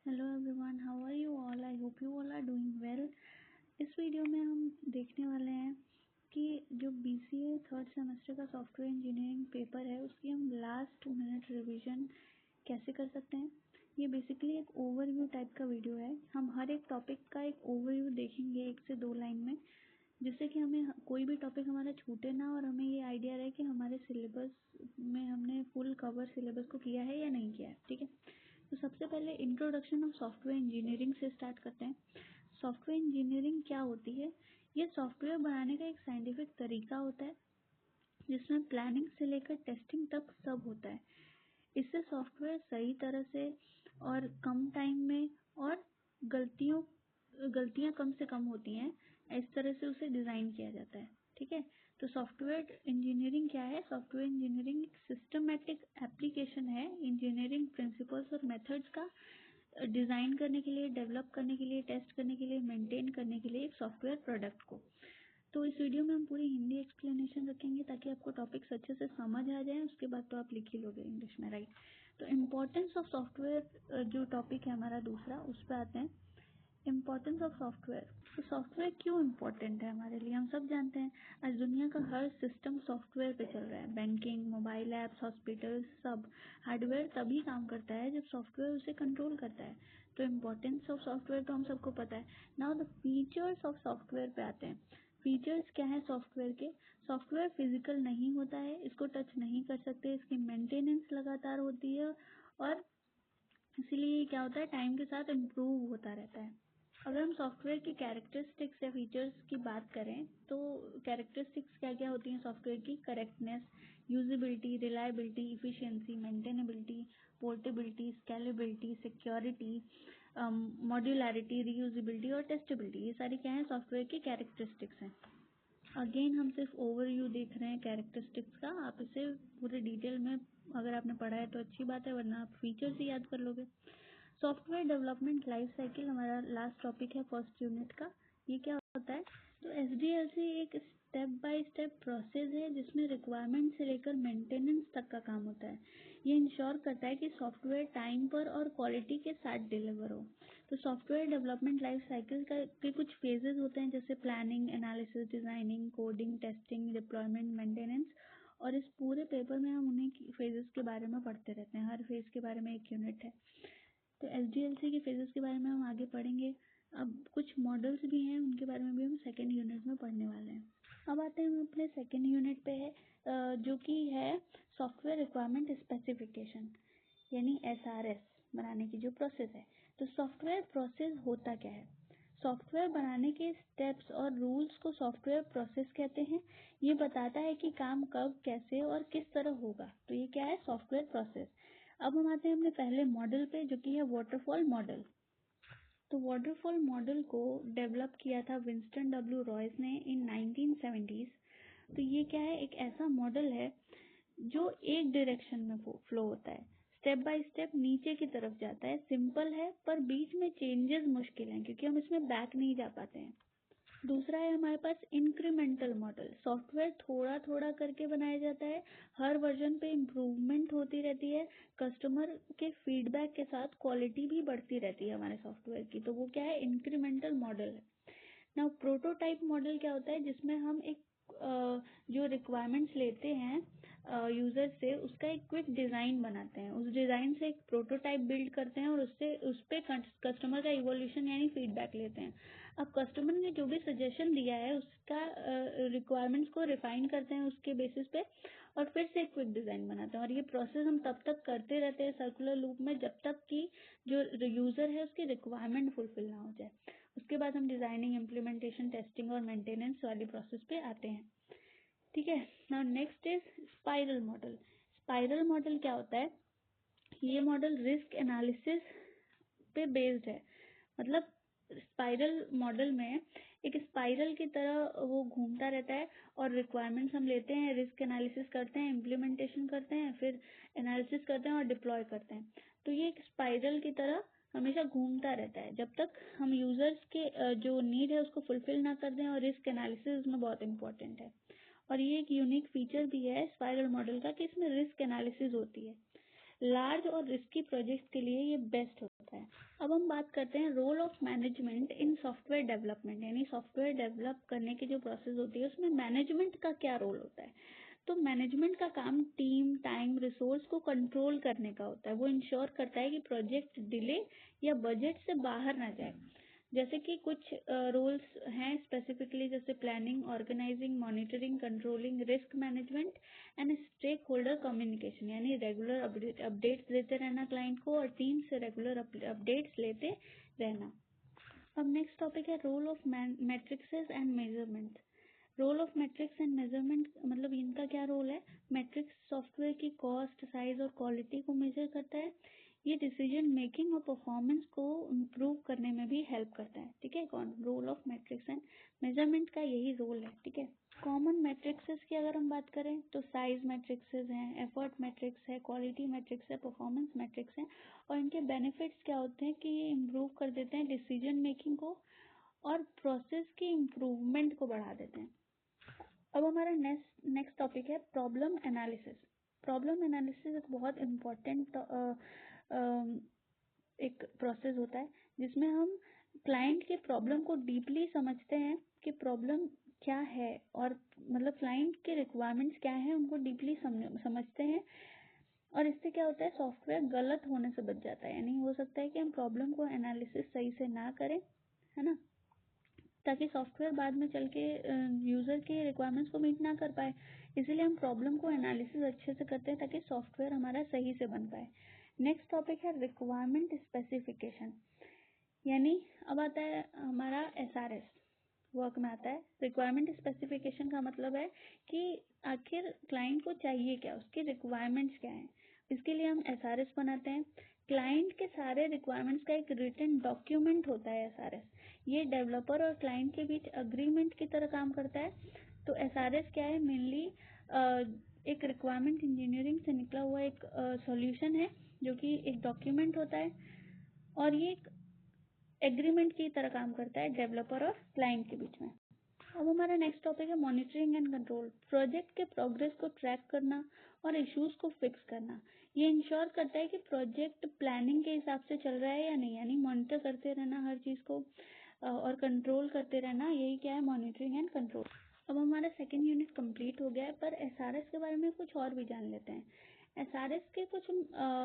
Hello everyone, how are you all? I hope you all are doing well. इस video में हम देखने वाले हैं कि जो बीसीए थर्ड सेमेस्टर का सॉफ्टवेयर इंजीनियरिंग पेपर है उसकी हम लास्ट मिनट रिवीजन कैसे कर सकते हैं। ये बेसिकली एक ओवरव्यू टाइप का वीडियो है। हम हर एक टॉपिक का एक ओवरव्यू देखेंगे 1 से 2 लाइन में, जिससे कि हमें कोई भी टॉपिक हमारा छूटे ना और हमें ये आइडिया रहे कि हमारे सिलेबस में हमने फुल कवर सिलेबस को किया है या नहीं किया है। ठीक है, तो सबसे पहले इंट्रोडक्शन ऑफ सॉफ्टवेयर इंजीनियरिंग से स्टार्ट करते हैं। सॉफ्टवेयर इंजीनियरिंग क्या होती है? ये सॉफ्टवेयर बनाने का एक साइंटिफिक तरीका होता है जिसमें प्लानिंग से लेकर टेस्टिंग तक सब होता है। इससे सॉफ्टवेयर सही तरह से और कम टाइम में और गलतियां कम से कम होती हैं, इस तरह से उसे डिज़ाइन किया जाता है। ठीक है, तो सॉफ्टवेयर इंजीनियरिंग क्या है? सॉफ्टवेयर इंजीनियरिंग एक सिस्टमैटिक एप्लीकेशन है इंजीनियरिंग प्रिंसिपल्स और मेथड्स का डिज़ाइन करने के लिए, डेवलप करने के लिए, टेस्ट करने के लिए, मेंटेन करने के लिए एक सॉफ्टवेयर प्रोडक्ट को। तो इस वीडियो में हम पूरी हिंदी एक्सप्लेनेशन रखेंगे ताकि आपको टॉपिक्स अच्छे से समझ आ जाए। उसके बाद तो आप लिख ही लोगे इंग्लिश में, राइट? तो इम्पोर्टेंस ऑफ सॉफ्टवेयर जो टॉपिक है हमारा दूसरा, उस पर आते हैं। Importance of software. तो सॉफ्टवेयर क्यों इम्पोर्टेंट है हमारे लिए? हम सब जानते हैं आज दुनिया का हर सिस्टम सॉफ्टवेयर पे चल रहा है। बैंकिंग, मोबाइल ऐप्स, हॉस्पिटल, सब हार्डवेयर तभी काम करता है जब सॉफ्टवेयर उसे कंट्रोल करता है। तो इम्पोर्टेंस ऑफ सॉफ्टवेयर तो हम सबको पता है। Now the features of software पे आते हैं। फीचर्स क्या है सॉफ्टवेयर के? सॉफ्टवेयर फिजिकल नहीं होता है, इसको टच नहीं कर सकते, इसकी मेंटेनेंस लगातार होती है और इसीलिए क्या होता है, टाइम के साथ इम्प्रूव होता रहता है। अगर हम सॉफ्टवेयर की कैरेक्टरिस्टिक्स या फीचर्स की बात करें तो कैरेक्टरिस्टिक्स क्या क्या होती हैं सॉफ्टवेयर की? Correctness, usability, reliability, efficiency, maintainability, portability, scalability, security, modularity, reusability और टेस्टेबिलिटी। ये सारी क्या है? सॉफ्टवेयर की कैरेक्टरिस्टिक्स हैं। अगेन हम सिर्फ ओवरव्यू देख रहे हैं कैरेक्टरिस्टिक्स का। आप इसे पूरे डिटेल में अगर आपने पढ़ा है तो अच्छी बात है, वरना आप फीचर्स ही याद कर लोगे। सॉफ्टवेयर डेवलपमेंट लाइफ साइकिल हमारा लास्ट टॉपिक है फर्स्ट यूनिट का। ये क्या होता है? तो एसडीएलसी एक स्टेप बाय स्टेप प्रोसेस है जिसमें रिक्वायरमेंट से लेकर मेंटेनेंस तक का काम होता है। ये इंश्योर करता है कि सॉफ्टवेयर टाइम पर और क्वालिटी के साथ डिलीवर हो। तो सॉफ्टवेयर डेवलपमेंट लाइफ साइकिल के कुछ फेजेस होते हैं, जैसे planning, analysis, designing, coding, testing, deployment, maintenance. और इस पूरे पेपर में हम उन्हीं फेजेस के बारे में पढ़ते रहते हैं। हर फेज के बारे में एक यूनिट है। तो एसडीएलसी के फेजेस के बारे में हम आगे पढ़ेंगे। अब कुछ मॉडल्स भी हैं, उनके बारे में भी हम सेकेंड यूनिट में पढ़ने वाले हैं। अब आते हैं हम अपने सेकेंड यूनिट पे है, जो कि है सॉफ्टवेयर रिक्वायरमेंट स्पेसिफिकेशन, यानी एसआरएस बनाने की जो प्रोसेस है। तो सॉफ्टवेयर प्रोसेस होता क्या है? सॉफ्टवेयर बनाने के स्टेप्स और रूल्स को सॉफ्टवेयर प्रोसेस कहते हैं। ये बताता है कि काम कब, कैसे और किस तरह होगा। तो ये क्या है? Software process. अब हम आते हैं अपने पहले मॉडल पे, जो कि है वाटरफॉल मॉडल। तो वाटरफॉल मॉडल को डेवलप किया था विंस्टन डब्ल्यू रॉयस ने इन 1970s। तो ये क्या है? एक ऐसा मॉडल है जो एक डायरेक्शन में फ्लो होता है, स्टेप बाय स्टेप नीचे की तरफ जाता है। सिंपल है पर बीच में चेंजेस मुश्किल हैं क्योंकि हम इसमें बैक नहीं जा पाते हैं। दूसरा है हमारे पास इंक्रीमेंटल मॉडल। सॉफ्टवेयर थोड़ा थोड़ा करके बनाया जाता है, हर वर्जन पे इम्प्रूवमेंट होती रहती है, कस्टमर के फीडबैक के साथ क्वालिटी भी बढ़ती रहती है हमारे सॉफ्टवेयर की। तो वो क्या है? इंक्रीमेंटल मॉडल है। नाउ प्रोटोटाइप मॉडल क्या होता है? जिसमें हम एक जो रिक्वायरमेंट्स लेते हैं यूजर से, उसका एक क्विक डिजाइन बनाते हैं, उस डिजाइन से एक प्रोटोटाइप बिल्ड करते हैं और उससे उस पे कस्टमर का इवोल्यूशन यानी फीडबैक लेते हैं। अब कस्टमर ने जो भी सजेशन दिया है उसका रिक्वायरमेंट्स को रिफाइन करते हैं उसके बेसिस पे और फिर से एक क्विक डिजाइन बनाते हैं। और ये प्रोसेस हम तब तक करते रहते हैं सर्कुलर लूप में जब तक कि जो यूजर है उसकी रिक्वायरमेंट फुलफिल ना हो जाए। उसके बाद हम डिजाइनिंग, इम्प्लीमेंटेशन, टेस्टिंग और मेंटेनेंस वाली प्रोसेस पे आते हैं। ठीक है, now next is spiral model. Spiral model क्या होता है? ये मॉडल रिस्क एनालिसिस पे बेस्ड है। मतलब स्पाइरल मॉडल में एक स्पाइरल की तरह वो घूमता रहता है और रिक्वायरमेंट्स हम लेते हैं, रिस्क एनालिसिस करते हैं, इम्प्लीमेंटेशन करते हैं, फिर एनालिसिस करते हैं और डिप्लॉय करते हैं। तो ये एक स्पाइरल की तरह हमेशा घूमता रहता है जब तक हम यूजर्स के जो नीड है उसको फुलफिल ना कर दें। और रिस्क एनालिसिस इसमें बहुत इंपॉर्टेंट है। और ये एक यूनिक फीचर भी है स्पाइरल मॉडल का कि इसमें रिस्क एनालिसिस होती है। लार्ज और रिस्की प्रोजेक्ट के लिए ये बेस्ट होता होता है। अब हम बात करते हैं role of management in software development, यानी सॉफ्टवेयर डेवलप करने की जो प्रोसेस होती है उसमें मैनेजमेंट का क्या रोल होता है। तो मैनेजमेंट का काम टीम, टाइम, रिसोर्स को कंट्रोल करने का होता है। वो इंश्योर करता है कि प्रोजेक्ट डिले या बजट से बाहर ना जाए। जैसे कि कुछ रोल्स हैं स्पेसिफिकली, जैसे planning, organising, monitoring, controlling, risk management and stakeholder communication, यानी रेगुलर अपडेट्स देते रहना क्लाइंट को और टीम से रेगुलर अपडेट्स लेते रहना। अब नेक्स्ट टॉपिक है role of matrices and measurement. Role of matrix and measurement मतलब इनका क्या रोल है। मैट्रिक्स सॉफ्टवेयर की कॉस्ट, साइज और क्वालिटी को मेजर करता है। ये डिसीजन मेकिंग और परफॉर्मेंस को इम्प्रूव करने में भी हेल्प करता है। ठीक है, कौन, role of matrix and measurement का यही रोल है। ठीक है, कॉमन मैट्रिक्सेस की अगर हम बात करें तो साइज मैट्रिक्सेस हैं, एफर्ट मैट्रिक्स है, क्वालिटी मैट्रिक्स है, परफॉर्मेंस मैट्रिक्स है। और इनके बेनिफिट्स क्या होते हैं कि ये इम्प्रूव कर देते हैं डिसीजन मेकिंग को और प्रोसेस की इम्प्रूवमेंट को बढ़ा देते हैं। अब हमारा नेक्स्ट टॉपिक है प्रॉब्लम एनालिसिस। प्रॉब्लम एनालिसिस एक बहुत इम्पोर्टेंट एक प्रोसेस होता है जिसमें हम क्लाइंट के प्रॉब्लम को डीपली समझते हैं कि प्रॉब्लम क्या है, और मतलब क्लाइंट के रिक्वायरमेंट्स क्या हैं उनको डीपली समझते हैं। और इससे क्या होता है, सॉफ्टवेयर गलत होने से बच जाता है। यानी हो सकता है कि हम प्रॉब्लम को एनालिसिस सही से ना करें, है ना, ताकि सॉफ्टवेयर बाद में चल के यूज़र के रिक्वायरमेंट्स को मीट ना कर पाए। इसीलिए हम प्रॉब्लम को एनालिसिस अच्छे से करते हैं ताकि सॉफ्टवेयर हमारा सही से बन पाए। नेक्स्ट टॉपिक है रिक्वायरमेंट स्पेसिफिकेशन, यानी अब आता है हमारा एसआरएस वर्क में आता है। रिक्वायरमेंट स्पेसिफिकेशन का मतलब है कि आखिर क्लाइंट को चाहिए क्या, उसकी रिक्वायरमेंट्स क्या हैं। इसके लिए हम एसआरएस बनाते हैं। क्लाइंट के सारे रिक्वायरमेंट्स का एक रिटन डॉक्यूमेंट होता है एसआरएस। ये डेवलपर और क्लाइंट के बीच अग्रीमेंट की तरह काम करता है। तो एसआरएस क्या है, मेनली एक रिक्वायरमेंट इंजीनियरिंग से निकला हुआ एक सॉल्यूशन है जो कि एक डॉक्यूमेंट होता है और ये एक एग्रीमेंट की तरह काम करता है डेवलपर और क्लाइंट के बीच में। अब हमारा नेक्स्ट टॉपिक है मॉनिटरिंग एंड कंट्रोल। प्रोजेक्ट के प्रोग्रेस को ट्रैक करना और इश्यूज को फिक्स करना। ये इंश्योर करता है कि प्रोजेक्ट प्लानिंग के हिसाब से चल रहा है या नहीं, यानी मॉनिटर करते रहना हर चीज़ को और कंट्रोल करते रहना। यही क्या है, मॉनिटरिंग एंड कंट्रोल। अब हमारा सेकेंड यूनिट कंप्लीट हो गया है, पर एसआरएस के बारे में कुछ और भी जान लेते हैं। एसआरएस के कुछ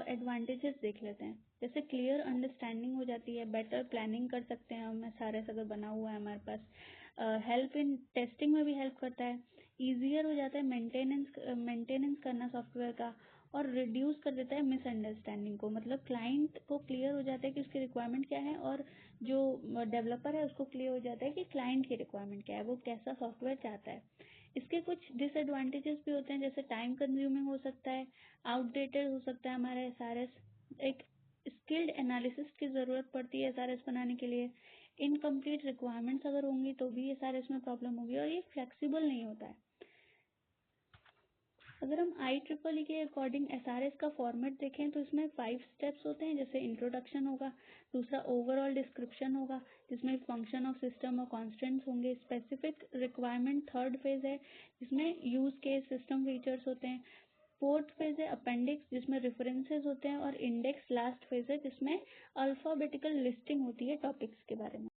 एडवांटेजेस देख लेते हैं। जैसे क्लियर अंडरस्टैंडिंग हो जाती है, बेटर प्लानिंग कर सकते हैं हम एसआरएस अगर बना हुआ है हमारे पास। हेल्प इन टेस्टिंग में भी हेल्प करता है। ईजियर हो जाता है मेंटेनेंस करना सॉफ्टवेयर का, और रिड्यूस कर देता है मिसअंडरस्टैंडिंग को। मतलब क्लाइंट को क्लियर हो जाता है कि उसकी रिक्वायरमेंट क्या है और जो डेवलपर है उसको क्लियर हो जाता है कि क्लाइंट की रिक्वायरमेंट क्या है, वो कैसा सॉफ्टवेयर चाहता है। इसके कुछ डिसएडवांटेजेस भी होते हैं, जैसे टाइम कंज्यूमिंग हो सकता है, आउटडेटेड हो सकता है हमारा एसआरएस। एक स्किल्ड एनालिसिस की ज़रूरत पड़ती है एसआरएस बनाने के लिए। इनकम्प्लीट रिक्वायरमेंट्स अगर होंगी तो भी एसआरएस में प्रॉब्लम होगी, और ये फ्लेक्सिबल नहीं होता है। अगर हम IEEE के अकॉर्डिंग एसआरएस का फॉर्मेट देखें तो इसमें 5 स्टेप्स होते हैं। जैसे इंट्रोडक्शन होगा, दूसरा ओवरऑल डिस्क्रिप्शन होगा जिसमें फंक्शन ऑफ सिस्टम और कॉन्स्टेंट्स होंगे, स्पेसिफिक रिक्वायरमेंट थर्ड फेज है जिसमें यूज केस, सिस्टम फीचर्स होते हैं, फोर्थ फेज है अपेंडिक्स जिसमें रेफरेंसेस होते हैं, और इंडेक्स लास्ट फेज है जिसमें अल्फाबेटिकल लिस्टिंग होती है टॉपिक्स के बारे में।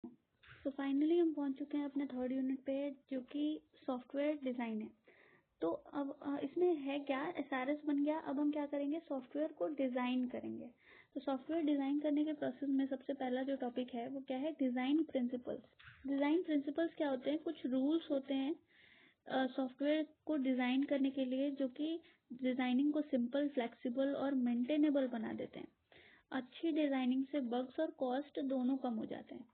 तो फाइनली हम पहुंच चुके हैं अपने थर्ड यूनिट पे जो कि सॉफ्टवेयर डिज़ाइन है। तो अब इसमें है क्या, एसआरएस बन गया, अब हम क्या करेंगे, सॉफ्टवेयर को डिज़ाइन करेंगे। तो सॉफ्टवेयर डिज़ाइन करने के प्रोसेस में सबसे पहला जो टॉपिक है वो क्या है, डिज़ाइन प्रिंसिपल्स। डिज़ाइन प्रिंसिपल्स क्या होते हैं, कुछ रूल्स होते हैं सॉफ्टवेयर को डिज़ाइन करने के लिए जो कि डिज़ाइनिंग को सिंपल, फ्लेक्सिबल और मेंटेनेबल बना देते हैं। अच्छी डिज़ाइनिंग से बग्स और कॉस्ट दोनों कम हो जाते हैं।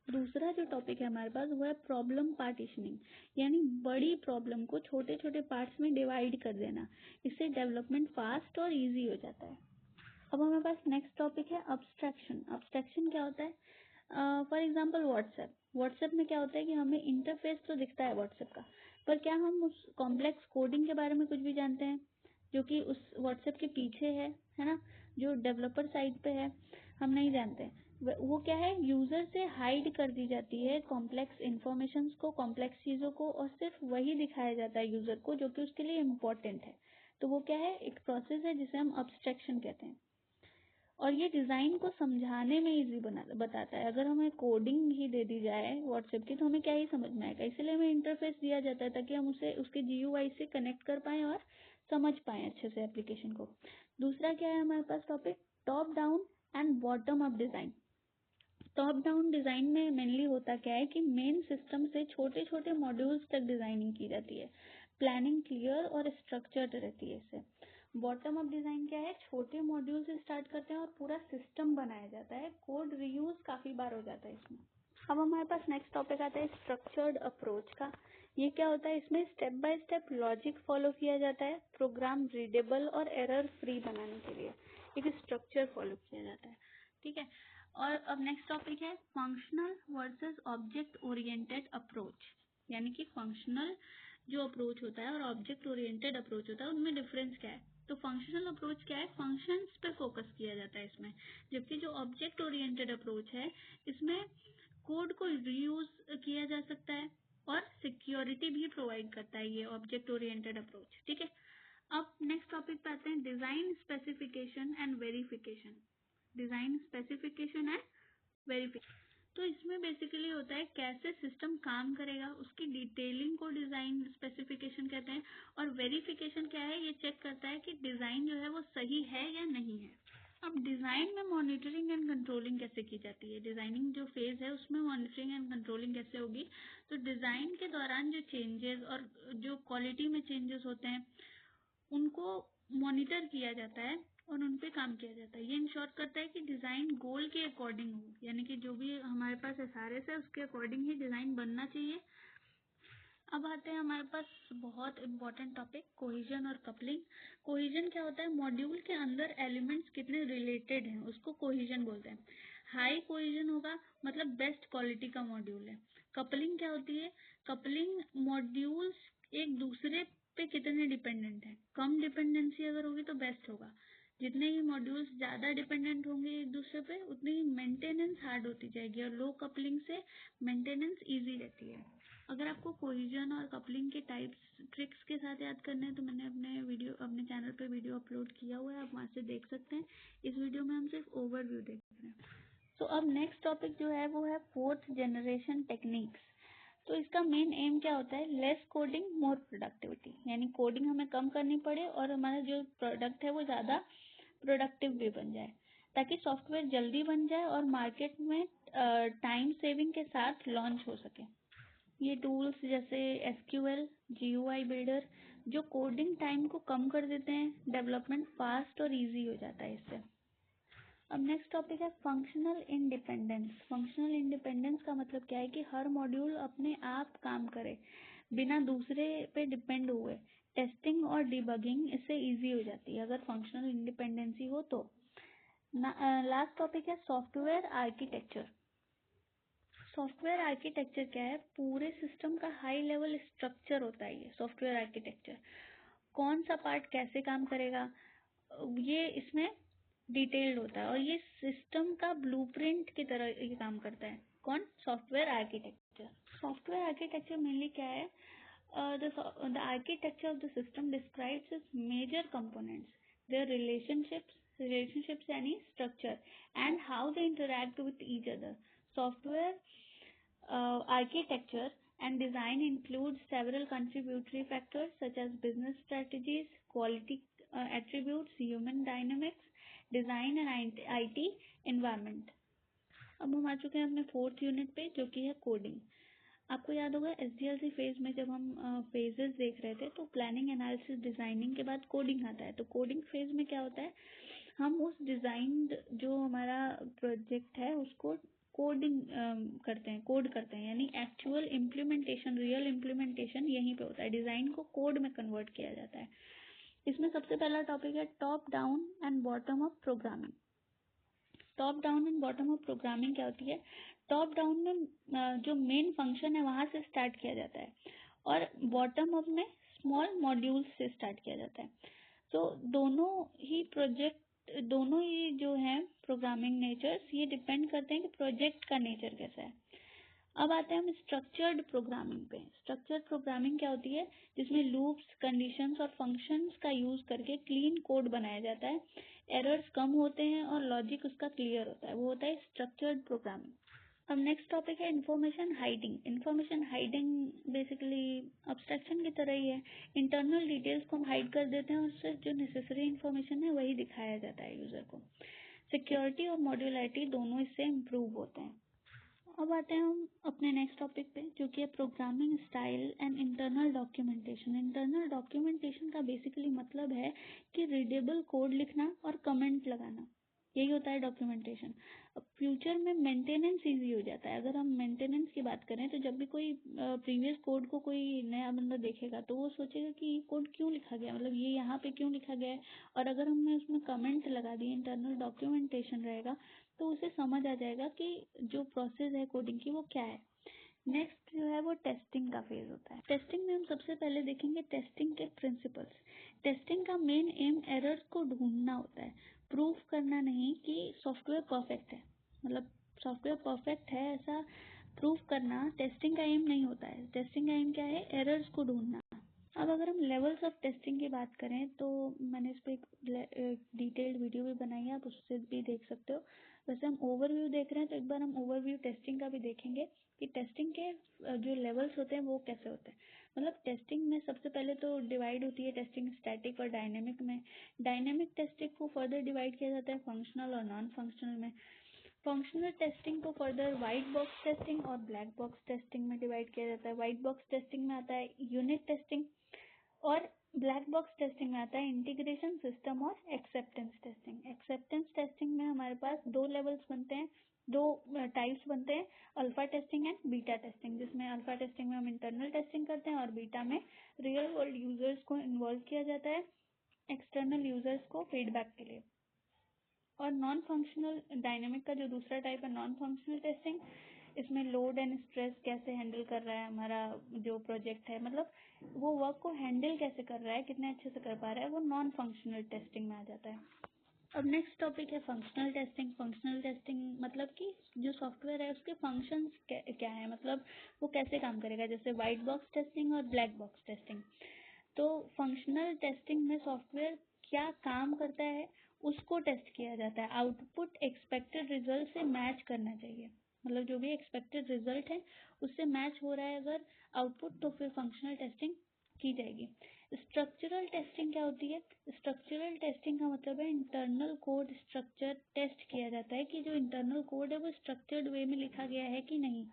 दूसरा जो टॉपिक है हमारे पास वो है प्रॉब्लम पार्टीशनिंग, यानी बड़ी प्रॉब्लम को छोटे छोटे पार्ट्स में डिवाइड कर देना। इससे डेवलपमेंट फास्ट और इजी हो जाता है। अब हमारे पास नेक्स्ट टॉपिक है अब्स्ट्रैक्शन। अब्स्ट्रैक्शन क्या होता है, फॉर एग्जांपल व्हाट्सएप में क्या होता है कि हमें इंटरफेस तो दिखता है व्हाट्सएप का, पर क्या हम उस कॉम्प्लेक्स कोडिंग के बारे में कुछ भी जानते हैं जो कि उस व्हाट्सएप के पीछे है ना, जो डेवलपर साइड पे है, हम नहीं जानते। वो क्या है, यूजर से हाइड कर दी जाती है कॉम्प्लेक्स इंफॉर्मेशन को, कॉम्प्लेक्स चीज़ों को, और सिर्फ वही दिखाया जाता है यूजर को जो कि उसके लिए इम्पोर्टेंट है। तो वो क्या है, एक प्रोसेस है जिसे हम अब्स्ट्रैक्शन कहते हैं। और ये डिज़ाइन को समझाने में इजी बताता है। अगर हमें कोडिंग ही दे दी जाए व्हाट्सएप की तो हमें क्या ही समझ में आएगा, इसलिए हमें इंटरफेस दिया जाता है ताकि हम उसे उसके GUI से कनेक्ट कर पाएँ और समझ पाएँ अच्छे से एप्लीकेशन को। दूसरा क्या है हमारे पास topic, top down and bottom up design. Top down design में मेनली होता क्या है कि मेन सिस्टम से छोटे छोटे मॉड्यूल्स तक डिज़ाइनिंग की जाती है, प्लानिंग क्लियर और स्ट्रक्चर्ड रहती है इससे। बॉटम अप डिज़ाइन क्या है, छोटे मॉड्यूल से स्टार्ट करते हैं और पूरा सिस्टम बनाया जाता है, कोड रीयूज काफ़ी बार हो जाता है इसमें। अब हमारे पास नेक्स्ट टॉपिक आता है स्ट्रक्चर्ड अप्रोच का। ये क्या होता है, इसमें step by step logic follow किया जाता है प्रोग्राम रीडेबल और एरर फ्री बनाने के लिए, एक स्ट्रक्चर फॉलो किया जाता है, ठीक है। और अब नेक्स्ट टॉपिक है functional versus object oriented approach, यानी कि फंक्शनल जो अप्रोच होता है और ऑब्जेक्ट ओरिएंटेड अप्रोच होता है उनमें डिफरेंस क्या है। तो फंक्शनल अप्रोच क्या है, फंक्शंस पे फोकस किया जाता है इसमें, जबकि जो ऑब्जेक्ट ओरिएंटेड अप्रोच है इसमें कोड को रीयूज किया जा सकता है और सिक्योरिटी भी प्रोवाइड करता है ये ऑब्जेक्ट ओरिएंटेड अप्रोच, ठीक है। अब नेक्स्ट टॉपिक पे आते हैं design specification and verification. Design specification and verification, तो इसमें बेसिकली होता है कैसे सिस्टम काम करेगा उसकी डिटेलिंग को डिजाइन स्पेसिफिकेशन कहते हैं। और वेरिफिकेशन क्या है, ये चेक करता है कि डिजाइन जो है वो सही है या नहीं है। अब डिजाइन में मॉनिटरिंग एंड कंट्रोलिंग कैसे की जाती है, डिजाइनिंग जो फेज है उसमें मॉनिटरिंग एंड कंट्रोलिंग कैसे होगी। तो डिजाइन के दौरान जो चेंजेस और जो क्वालिटी में चेंजेस होते हैं उनको मॉनिटर किया जाता है और उन पे काम किया जाता है। ये इंश्योर करता है कि डिज़ाइन गोल के अकॉर्डिंग हो, यानी कि जो भी हमारे पास SRS है उसके अकॉर्डिंग ही डिज़ाइन बनना चाहिए। अब आते हैं हमारे पास बहुत इंपॉर्टेंट टॉपिक कोहेजन और कपलिंग। कोहेजन क्या होता है, मॉड्यूल के अंदर एलिमेंट्स कितने रिलेटेड हैं उसको कोहेजन बोलते हैं। हाई कोहेजन होगा मतलब बेस्ट क्वालिटी का मॉड्यूल है। कपलिंग क्या होती है, कपलिंग मॉड्यूल्स एक दूसरे पे कितने डिपेंडेंट है, कम डिपेंडेंसी अगर होगी तो बेस्ट होगा। जितने ही मॉड्यूल्स ज़्यादा डिपेंडेंट होंगे एक दूसरे पे उतनी ही मेंटेनेंस हार्ड होती जाएगी और लो कपलिंग से मेंटेनेंस इजी रहती है। अगर आपको कोहेजन और कपलिंग के टाइप्स ट्रिक्स के साथ याद करना है तो मैंने अपने चैनल पे वीडियो अपलोड किया हुआ है, आप वहाँ से देख सकते हैं। इस वीडियो में हम सिर्फ ओवरव्यू देख रहे हैं। तो अब नेक्स्ट टॉपिक जो है वो है फोर्थ जनरेशन टेक्निक्स। तो इसका मेन एम क्या होता है, लेस कोडिंग मोर प्रोडक्टिविटी, यानी कोडिंग हमें कम करनी पड़े और हमारा जो प्रोडक्ट है वो ज़्यादा प्रोडक्टिव भी बन जाए, ताकि सॉफ्टवेयर जल्दी बन जाए और मार्केट में टाइम सेविंग के साथ लॉन्च हो सके। ये टूल्स जैसे SQL, GUI बिल्डर जो कोडिंग टाइम को कम कर देते हैं, डेवलपमेंट फास्ट और इजी हो जाता है इससे। अब नेक्स्ट टॉपिक है फंक्शनल इंडिपेंडेंस। फंक्शनल इंडिपेंडेंस का मतलब क्या है कि हर मॉड्यूल अपने आप काम करे बिना दूसरे पे डिपेंड हुए। टेस्टिंग और डिबगिंग इससे इजी हो जाती है अगर फंक्शनल इंडिपेंडेंसी हो तो। लास्ट टॉपिक है सॉफ्टवेयर आर्किटेक्चर। सॉफ्टवेयर आर्किटेक्चर क्या है, पूरे सिस्टम का हाई लेवल स्ट्रक्चर होता है ये सॉफ्टवेयर आर्किटेक्चर। कौन सा पार्ट कैसे काम करेगा ये इसमें डिटेल्ड होता है और ये सिस्टम का ब्लूप्रिंट की तरह ये काम करता है। कौन, software architecture. Software architecture mainly क्या है, the architecture of the system describes its major components, their relationships any structure and how they interact with each other. Software architecture and design includes several contributory factors such as business strategies, quality attributes, human dynamics, design and IT environment. अब हम आ चुके हैं अपने fourth unit पे जो कि है coding. आपको याद होगा SDLC फेज में जब हम फेजेस देख रहे थे तो प्लानिंग, एनालिसिस, डिजाइनिंग के बाद कोडिंग आता है। तो कोडिंग फेज में क्या होता है, हम उस डिजाइन जो हमारा प्रोजेक्ट है उसको कोडिंग करते हैं, कोड करते हैं, यानी एक्चुअल इम्प्लीमेंटेशन, रियल इम्प्लीमेंटेशन यहीं पे होता है, डिजाइन को कोड में कन्वर्ट किया जाता है। इसमें सबसे पहला टॉपिक है top down and bottom up programming. Top down and bottom up programming क्या होती है, टॉप डाउन में जो मेन फंक्शन है वहां से स्टार्ट किया जाता है और बॉटम अप में स्मॉल मॉड्यूल्स से स्टार्ट किया जाता है। तो दोनों ही जो है प्रोग्रामिंग नेचर्स ये डिपेंड करते हैं कि प्रोजेक्ट का नेचर कैसा है। अब आते हैं हम स्ट्रक्चर्ड प्रोग्रामिंग पे। स्ट्रक्चर्ड प्रोग्रामिंग क्या होती है? जिसमें लूप्स, कंडीशंस और फंक्शंस का यूज करके क्लीन कोड बनाया जाता है, एरर्स कम होते हैं और लॉजिक उसका क्लियर होता है, वो होता है स्ट्रक्चर्ड प्रोग्रामिंग। अब नेक्स्ट टॉपिक है information hiding. Information hiding basically abstraction की तरह ही है। इंटरनल डिटेल्स को हम हाइड कर देते हैं और सिर्फ जो नेसेसरी इंफॉर्मेशन है वही दिखाया जाता है यूजर को। सिक्योरिटी और मॉड्यूलरिटी दोनों इससे इम्प्रूव होते हैं। अब आते हैं हम अपने नेक्स्ट टॉपिक पे, जो कि है programming style and internal documentation. Internal documentation का बेसिकली मतलब है कि रीडेबल कोड लिखना और कमेंट लगाना, यही होता है डॉक्यूमेंटेशन। अब फ्यूचर में मेंटेनेंस इजी हो जाता है। अगर हम मेंटेनेंस की बात करें तो जब भी कोई प्रीवियस कोड को कोई नया बंदा देखेगा तो वो सोचेगा कि ये कोड क्यों लिखा गया, मतलब ये यहाँ पे क्यों लिखा गया है। और अगर हमने उसमें कमेंट लगा दिए, इंटरनल डॉक्यूमेंटेशन रहेगा, तो उसे समझ आ जाएगा कि जो प्रोसेस है कोडिंग की वो क्या है। नेक्स्ट जो है वो टेस्टिंग का फेज होता है। टेस्टिंग में हम सबसे पहले देखेंगे टेस्टिंग के प्रिंसिपल्स। टेस्टिंग का मेन एम एरर्स को ढूंढना होता है, प्रूफ करना नहीं कि सॉफ्टवेयर परफेक्ट है। मतलब सॉफ्टवेयर परफेक्ट है ऐसा प्रूफ करना टेस्टिंग का एम नहीं होता है। टेस्टिंग का एम क्या है? एरर्स को ढूंढना। अब अगर हम लेवल्स ऑफ टेस्टिंग की बात करें तो मैंने इस पर एक डिटेल्ड वीडियो भी बनाई है, आप उससे भी देख सकते हो। वैसे हम ओवरव्यू देख रहे हैं तो एक बार हम ओवरव्यू टेस्टिंग का भी देखेंगे कि टेस्टिंग के जो लेवल्स होते हैं वो कैसे होते हैं। मतलब टेस्टिंग में सबसे पहले तो डिवाइड होती है टेस्टिंग स्टैटिक और डायनेमिक में। डायनेमिक टेस्टिंग को फर्दर डिवाइड किया जाता है फंक्शनल और नॉन फंक्शनल में। फंक्शनल टेस्टिंग को फर्दर व्हाइट बॉक्स टेस्टिंग और ब्लैक बॉक्स टेस्टिंग में डिवाइड किया जाता है। व्हाइट बॉक्स टेस्टिंग में आता है यूनिट टेस्टिंग और ब्लैक बॉक्स टेस्टिंग में आता है इंटीग्रेशन सिस्टम और एक्सेप्टेंस टेस्टिंग। एक्सेप्टेंस टेस्टिंग में हमारे पास दो लेवल्स बनते हैं, दो टाइप्स बनते हैं, alpha testing and beta testing. जिसमें अल्फा टेस्टिंग में हम इंटरनल टेस्टिंग करते हैं और बीटा में रियल वर्ल्ड यूजर्स को इन्वॉल्व किया जाता है एक्सटर्नल यूजर्स को फीडबैक के लिए। और नॉन फंक्शनल डायनेमिक का जो दूसरा टाइप है नॉन फंक्शनल टेस्टिंग, इसमें लोड एंड स्ट्रेस कैसे हैंडल कर रहा है हमारा जो प्रोजेक्ट है, मतलब वो वर्क को हैंडल कैसे कर रहा है, कितने अच्छे से कर पा रहा है, वो नॉन फंक्शनल टेस्टिंग में आ जाता है। अब नेक्स्ट टॉपिक है फंक्शनल टेस्टिंग। फंक्शनल टेस्टिंग मतलब कि जो सॉफ्टवेयर है उसके फंक्शंस क्या है, मतलब वो कैसे काम करेगा, जैसे व्हाइट बॉक्स टेस्टिंग और ब्लैक बॉक्स टेस्टिंग। तो फंक्शनल टेस्टिंग में सॉफ्टवेयर क्या काम करता है उसको टेस्ट किया जाता है। आउटपुट एक्सपेक्टेड रिजल्ट से मैच करना चाहिए, मतलब जो भी एक्सपेक्टेड रिजल्ट है उससे मैच हो रहा है अगर आउटपुट, तो फिर फंक्शनल टेस्टिंग की जाएगी। स्ट्रक्चरल टेस्टिंग क्या होती है? स्ट्रक्चरल टेस्टिंग का मतलब है इंटरनल कोड स्ट्रक्चर टेस्ट किया जाता है कि जो इंटरनल कोड है वो स्ट्रक्चर्ड वे में लिखा गया है कि नहीं।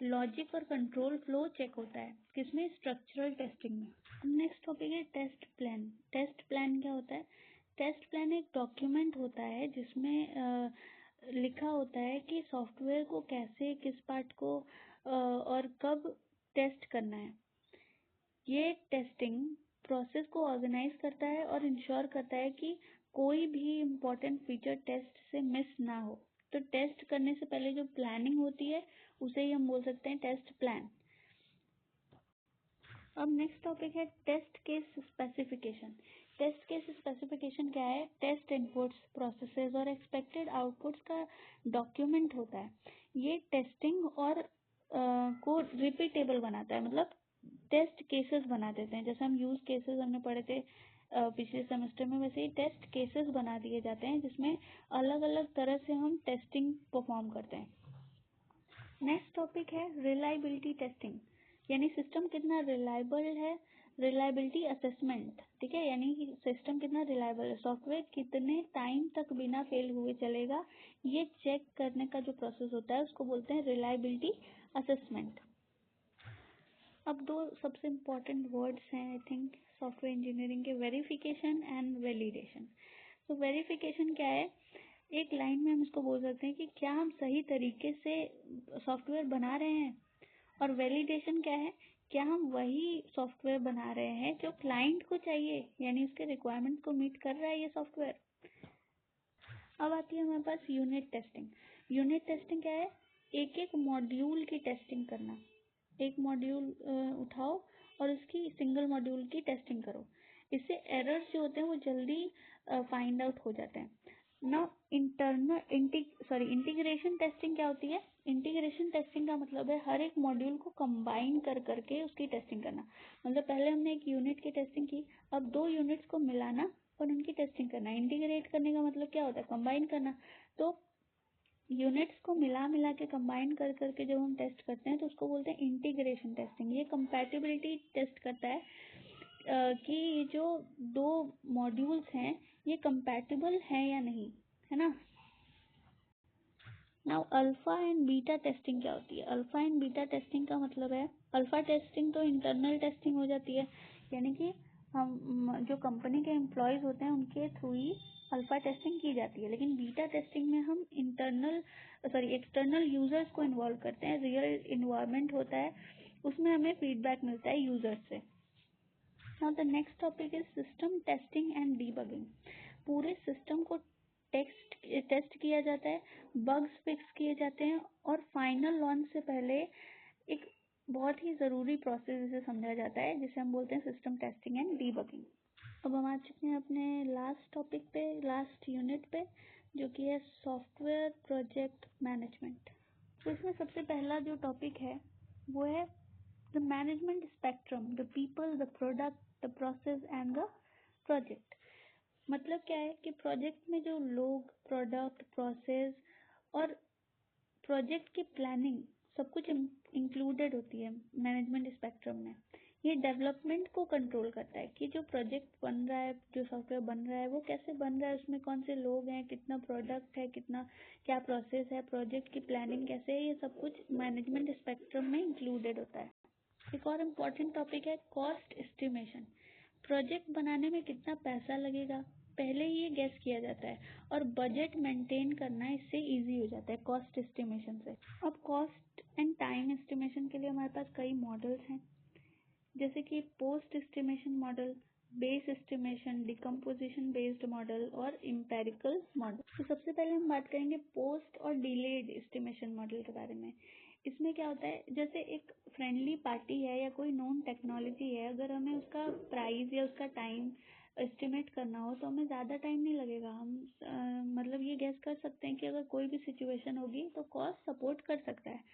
लॉजिक और कंट्रोल फ्लो चेक होता है किसमें? स्ट्रक्चरल टेस्टिंग में। नेक्स्ट टॉपिक है टेस्ट प्लान। टेस्ट प्लान क्या होता है? टेस्ट प्लान एक डॉक्यूमेंट होता है जिसमें लिखा होता है कि सॉफ्टवेयर को कैसे, किस पार्ट को और कब टेस्ट करना है। ये टेस्टिंग प्रोसेस को ऑर्गेनाइज करता है और इंश्योर करता है कि कोई भी इम्पोर्टेंट फीचर टेस्ट से मिस ना हो। तो टेस्ट करने से पहले जो प्लानिंग होती है उसे ही हम बोल सकते हैं टेस्ट प्लान। अब नेक्स्ट टॉपिक है test case specification. Test case specification क्या है? टेस्ट इनपुट्स, प्रोसेसेस और एक्सपेक्टेड आउटपुट्स का डॉक्यूमेंट होता है। ये टेस्टिंग और को रिपीटेबल बनाता है, मतलब टेस्ट केसेस बना देते हैं। जैसे हम यूज केसेस हमने पढ़े थे पिछले सेमेस्टर में, वैसे ही टेस्ट केसेस बना दिए जाते हैं जिसमें अलग अलग तरह से हम टेस्टिंग परफॉर्म करते हैं। नेक्स्ट टॉपिक है रिलायबिलिटी टेस्टिंग, यानी सिस्टम कितना रिलायबल है। रिलायबिलिटी असेसमेंट, ठीक है, यानी कि सिस्टम कितना रिलायबल है, सॉफ्टवेयर कितने टाइम तक बिना फेल हुए चलेगा, ये चेक करने का जो प्रोसेस होता है उसको बोलते हैं रिलायबिलिटी असेसमेंट। अब दो सबसे इम्पोर्टेंट वर्ड्स हैं आई थिंक सॉफ्टवेयर इंजीनियरिंग के, वेरिफिकेशन एंड वैलिडेशन। तो वेरिफिकेशन क्या है? एक लाइन में हम इसको बोल सकते हैं कि क्या हम सही तरीके से सॉफ्टवेयर बना रहे हैं। और वैलिडेशन क्या है? क्या हम वही सॉफ्टवेयर बना रहे हैं जो क्लाइंट को चाहिए, यानी उसके रिक्वायरमेंट को मीट कर रहा है ये सॉफ्टवेयर। अब आती है हमारे पास यूनिट टेस्टिंग। यूनिट टेस्टिंग क्या है? एक एक मॉड्यूल की टेस्टिंग करना। एक मॉड्यूल उठाओ और उसकी सिंगल मॉड्यूल की टेस्टिंग करो। इससे एरर्स जो होते हैं वो जल्दी फाइंड आउट हो जाते हैं। ना इंटीग्रेशन टेस्टिंग क्या होती है? इंटीग्रेशन टेस्टिंग का मतलब है हर एक मॉड्यूल को कंबाइन कर करके उसकी टेस्टिंग करना। मतलब पहले हमने एक यूनिट की टेस्टिंग की, अब 2 यूनिट्स को मिलाना और उनकी टेस्टिंग करना। इंटीग्रेट करने का मतलब क्या होता है? कंबाइन करना। तो यूनिट्स को मिला मिला के कंबाइन कर करके जब हम टेस्ट करते हैं तो उसको बोलते हैं इंटीग्रेशन टेस्टिंग। ये कंपैटिबिलिटी टेस्ट करता है कि ये जो 2 मॉड्यूल्स हैं ये कंपैटिबल हैं या नहीं, है ना। Now alpha and beta testing क्या होती है? अल्फा एंड बीटा टेस्टिंग का मतलब है, अल्फा टेस्टिंग तो इंटरनल टेस्टिंग हो जाती है, यानी कि हम जो कंपनी के एम्प्लॉयज होते हैं उनके थ्रू ही अल्फा टेस्टिंग की जाती है। लेकिन बीटा टेस्टिंग में हम एक्सटर्नल यूजर्स को इन्वॉल्व करते हैं, रियल इन्वायरमेंट होता है, उसमें हमें फीडबैक मिलता है यूजर्स से। Now the next topic is system testing and debugging. पूरे सिस्टम को टेस्ट किया जाता है, बग्स फिक्स किए जाते हैं और फाइनल लॉन्च से पहले एक बहुत ही ज़रूरी प्रोसेस जिसे समझा जाता है, जिसे हम बोलते हैं सिस्टम टेस्टिंग एंड डीबगिंग। अब हम आ चुके हैं अपने लास्ट टॉपिक पे, लास्ट यूनिट पे, जो कि है सॉफ्टवेयर प्रोजेक्ट मैनेजमेंट। तो इसमें सबसे पहला जो टॉपिक है वो है the management spectrum, the people, the product, the process and the project. मतलब क्या है कि प्रोजेक्ट में जो लोग, प्रोडक्ट, प्रोसेस और प्रोजेक्ट की प्लानिंग सब कुछ इंक्लूडेड होती है मैनेजमेंट स्पेक्ट्रम में। ये डेवलपमेंट को कंट्रोल करता है कि जो प्रोजेक्ट बन रहा है, जो सॉफ्टवेयर बन रहा है वो कैसे बन रहा है, उसमें कौन से लोग हैं, कितना प्रोडक्ट है, कितना क्या प्रोसेस है, प्रोजेक्ट की प्लानिंग कैसे है, ये सब कुछ मैनेजमेंट स्पेक्ट्रम में इंक्लूडेड होता है। एक और इम्पोर्टेंट टॉपिक है कॉस्ट एस्टिमेशन। प्रोजेक्ट बनाने में कितना पैसा लगेगा पहले ही ये गैस किया जाता है और बजट मेंटेन करना इससे इजी हो जाता है कॉस्ट एस्टिमेशन से। अब कॉस्ट एंड टाइम एस्टिमेशन के लिए हमारे पास कई मॉडल्स हैं, जैसे कि post estimation model, base estimation, decomposition based model और एम्पिरिकल मॉडल। तो सबसे पहले हम बात करेंगे पोस्ट और डिलेड एस्टिमेशन मॉडल के बारे में। इसमें क्या होता है, जैसे एक फ्रेंडली पार्टी है या कोई नोन टेक्नोलॉजी है, अगर हमें उसका प्राइस या उसका टाइम एस्टिमेट करना हो तो हमें ज़्यादा टाइम नहीं लगेगा। हम मतलब ये गैस कर सकते हैं कि अगर कोई भी सिचुएशन होगी तो कॉस्ट सपोर्ट कर सकता है,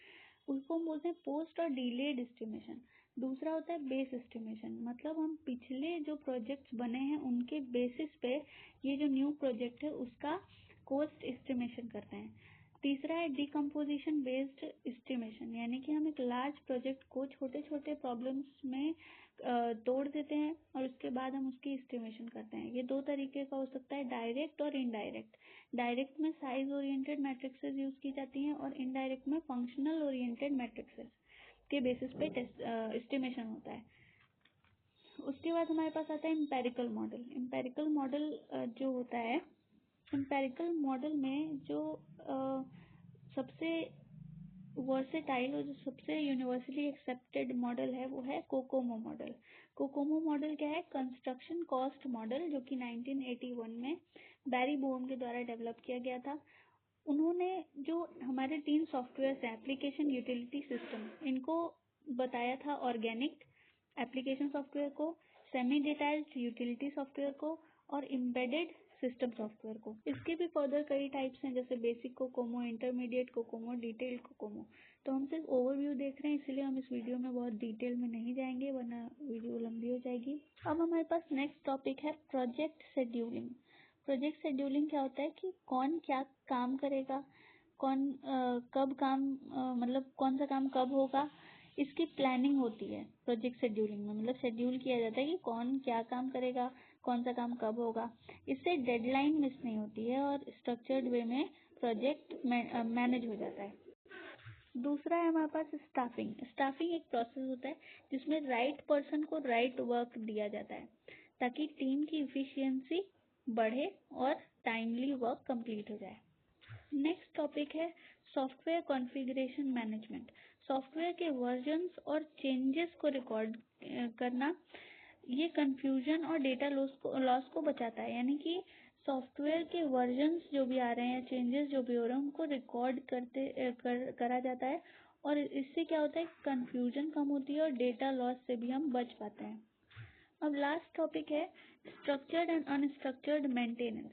उसको हम बोलते हैं पोस्ट और डिलेड एस्टिमेशन। दूसरा होता है बेस एस्टिमेशन, मतलब हम पिछले जो प्रोजेक्ट्स बने हैं उनके बेसिस पे ये जो न्यू प्रोजेक्ट है उसका कॉस्ट एस्टिमेशन करते हैं। तीसरा है डिकम्पोजिशन बेस्ड एस्टिमेशन, यानी कि हम एक लार्ज प्रोजेक्ट को छोटे छोटे प्रॉब्लम्स में तोड़ देते हैं और उसके बाद हम उसकी एस्टिमेशन करते हैं। ये 2 तरीके का हो सकता है, डायरेक्ट और इनडायरेक्ट। डायरेक्ट में साइज ओरिएंटेड मैट्रिक्सेस यूज की जाती हैं और इनडायरेक्ट में फंक्शनल ओरिएंटेड मैट्रिक्सेस के बेसिस पे एस्टिमेशन होता है। उसके बाद हमारे पास आता है एम्पिरिकल मॉडल। एम्पिरिकल मॉडल जो होता है, एम्पिरिकल मॉडल में जो सबसे वर्सेटाइल और जो सबसे यूनिवर्सली एक्सेप्टेड मॉडल है वो है कोकोमो मॉडल। कोकोमो मॉडल क्या है? कंस्ट्रक्शन कॉस्ट मॉडल, जो कि 1981 में बैरी बोम के द्वारा डेवलप किया गया था। उन्होंने जो हमारे 3 सॉफ्टवेयर हैं, एप्लीकेशन, यूटिलिटी, सिस्टम, इनको बताया था ऑर्गेनिक एप्लीकेशन सॉफ्टवेयर को, सेमी डिटैच्ड यूटिलिटी सॉफ्टवेयर को और एम्बेडेड सिस्टम सॉफ्टवेयर को। इसके भी फर्दर कई टाइप्स हैं, जैसे basic COCOMO, intermediate COCOMO, detailed Kokomo. तो हम सिर्फ ओवरव्यू देख रहे हैं, इसलिए हम इस वीडियो में बहुत डिटेल में नहीं जाएंगे, वरना वीडियो लंबी हो जाएगी। अब हमारे पास नेक्स्ट टॉपिक है प्रोजेक्ट शेड्यूलिंग। प्रोजेक्ट शेड्यूलिंग क्या होता है कि कौन क्या काम करेगा, कौन कब काम मतलब कौन सा काम कब होगा, इसकी प्लानिंग होती है प्रोजेक्ट शेड्यूलिंग में। मतलब शेड्यूल किया जाता है कि कौन क्या काम करेगा, कौन सा काम कब होगा। इससे डेडलाइन मिस नहीं होती है और स्ट्रक्चर्ड वे में प्रोजेक्ट मैनेज हो जाता है। दूसरा है हमारे पास स्टाफिंग। स्टाफिंग एक प्रोसेस होता है जिसमें राइट पर्सन को राइट वर्क दिया जाता है ताकि टीम की इफिशियंसी बढ़े और टाइमली वर्क कंप्लीट हो जाए। नेक्स्ट टॉपिक है सॉफ्टवेयर कॉन्फ़िगरेशन मैनेजमेंट। सॉफ्टवेयर के वर्जन्स और चेंजेस को रिकॉर्ड करना, ये कंफ्यूजन और डेटा लॉस को बचाता है। यानी कि सॉफ्टवेयर के वर्जन्स जो भी आ रहे हैं, चेंजेस जो भी हो रहे हैं, उनको रिकॉर्ड करा जाता है और इससे क्या होता है, कंफ्यूजन कम होती है और डेटा लॉस से भी हम बच पाते हैं। अब लास्ट टॉपिक है स्ट्रक्चर्ड एंड अनस्ट्रक्चर्ड मेंटेनेंस।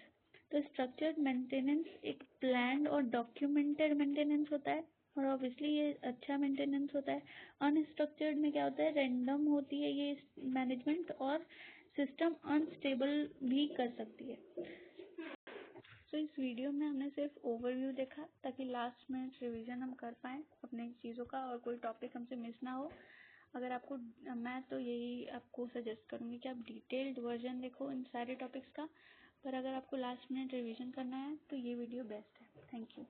तो स्ट्रक्चर्ड मेंटेनेंस एक प्लान्ड और डॉक्यूमेंटेड मेंटेनेंस होता है और ऑब्वियसली ये अच्छा मेंटेनेंस होता है। अनस्ट्रक्चर्ड में क्या होता है, रैंडम होती है ये मैनेजमेंट और सिस्टम अनस्टेबल भी कर सकती है। तो इस वीडियो में हमने सिर्फ ओवरव्यू देखा ताकि लास्ट में रिवीजन हम कर पाएँ अपने चीज़ों का और कोई टॉपिक हमसे मिस ना हो। अगर आपको, मैं तो यही आपको सजेस्ट करूँगी कि आप डिटेल्ड वर्जन देखो इन सारे टॉपिक्स का, पर अगर आपको लास्ट मिनट रिवीजन करना है तो ये वीडियो बेस्ट है। Thank you.